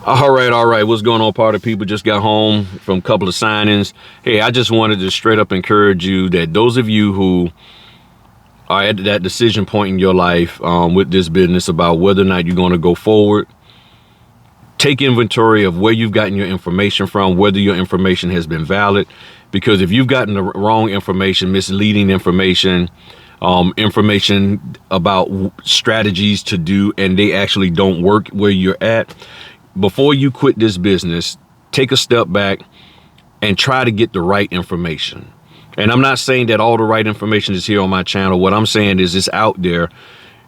All right. What's going on, party people? Just got home from a couple of signings. Hey, I just wanted to straight up encourage you that those of you who are at that decision point in your life with this business about whether or not you're going to go forward, take inventory of where you've gotten your information from, whether your information has been valid. Because if you've gotten the wrong information, misleading information, information about strategies to do, and they actually don't work where you're at, before you quit this business, take a step back and try to get the right information. And I'm not saying that all the right information is here on my channel. What I'm saying is it's out there.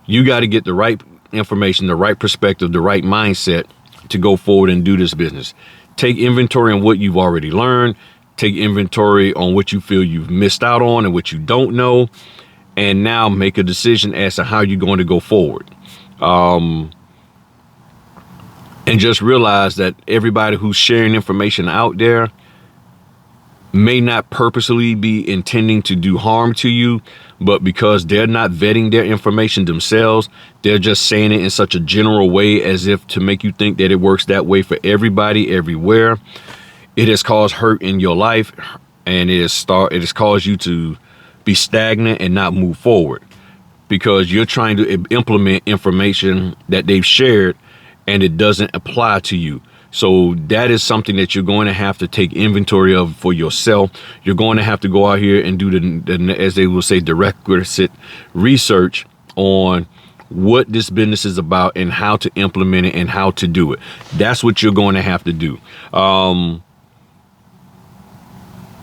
You got to get the right information, the right perspective, the right mindset to go forward and do this business. Take inventory on what you've already learned. Take inventory on what you feel you've missed out on and what you don't know. And now make a decision as to how you're going to go forward. And just realize that everybody who's sharing information out there may not purposely be intending to do harm to you, but because they're not vetting their information themselves, they're just saying it in such a general way as if to make you think that it works that way for everybody, everywhere. It has caused hurt in your life, and it has caused you to be stagnant and not move forward because you're trying to implement information that they've shared and it doesn't apply to you. So that is something that you're going to have to take inventory of for yourself. You're going to have to go out here and do the as they will say, the requisite research on what this business is about and how to implement it and how to do it. That's what you're going to have to do.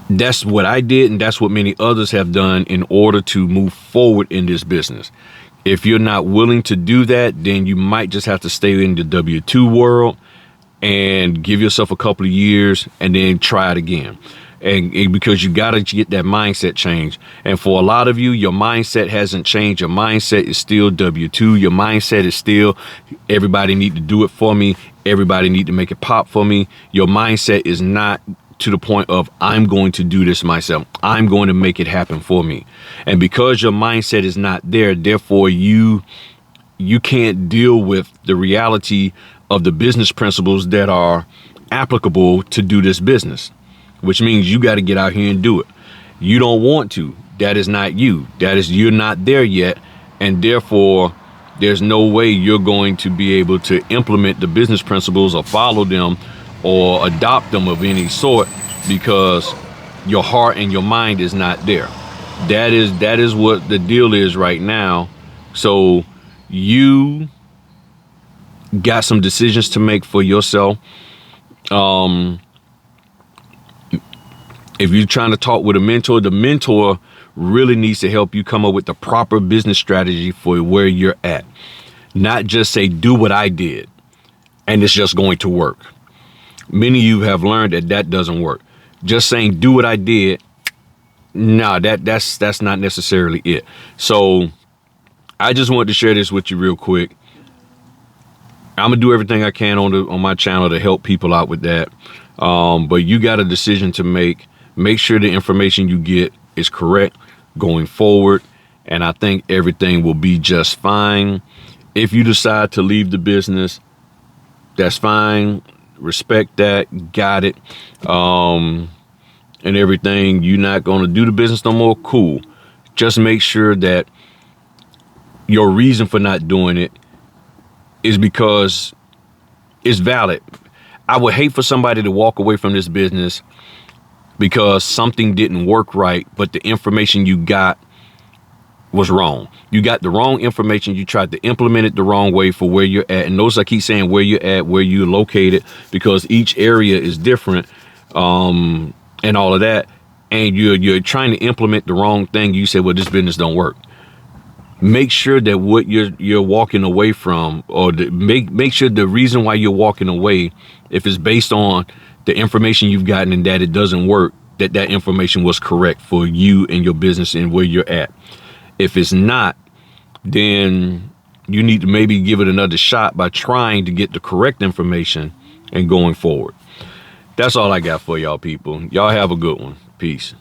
That's what I did, and that's what many others have done in order to move forward in this business. If you're not willing to do that, then you might just have to stay in the W-2 world and give yourself a couple of years and then try it again. And because you got to get that mindset change. And for a lot of you, your mindset hasn't changed. Your mindset is still W-2. Your mindset is still everybody need to do it for me. Everybody need to make it pop for me. Your mindset is not to the point of I'm going to do this myself. I'm going to make it happen for me. And because your mindset is not there, therefore you can't deal with the reality of the business principles that are applicable to do this business, which means you got to get out here and do it. You don't want to. That is not you. You're not there yet. And therefore, there's no way you're going to be able to implement the business principles or follow them or adopt them of any sort because your heart and your mind is not there. That is what the deal is right now. So you got some decisions to make for yourself. If you're trying to talk with a mentor, the mentor really needs to help you come up with the proper business strategy for where you're at. Not just say, do what I did and it's just going to work. Many of you have learned that doesn't work. Just saying, do what I did. No, that's not necessarily it. So I just wanted to share this with you real quick. I'm gonna do everything I can on my channel to help people out with that. But you got a decision to make. Make sure the information you get is correct going forward. And I think everything will be just fine. If you decide to leave the business, that's fine. Respect that. Got it. And everything. You're not going to do the business no more. Cool. Just make sure that your reason for not doing it is because it's valid. I would hate for somebody to walk away from this business because something didn't work right, but the information you got was wrong. You got the wrong information. You tried to implement it the wrong way for where you're at. And notice I keep saying where you're at, where you're located, because each area is different, and all of that. And you're trying to implement the wrong thing. You say, well, this business don't work. Make sure that what you're walking away from, or make sure the reason why you're walking away, if it's based on the information you've gotten and that it doesn't work, that information was correct for you and your business and where you're at. If it's not, then you need to maybe give it another shot by trying to get the correct information and going forward. That's all I got for y'all people. Y'all have a good one. Peace.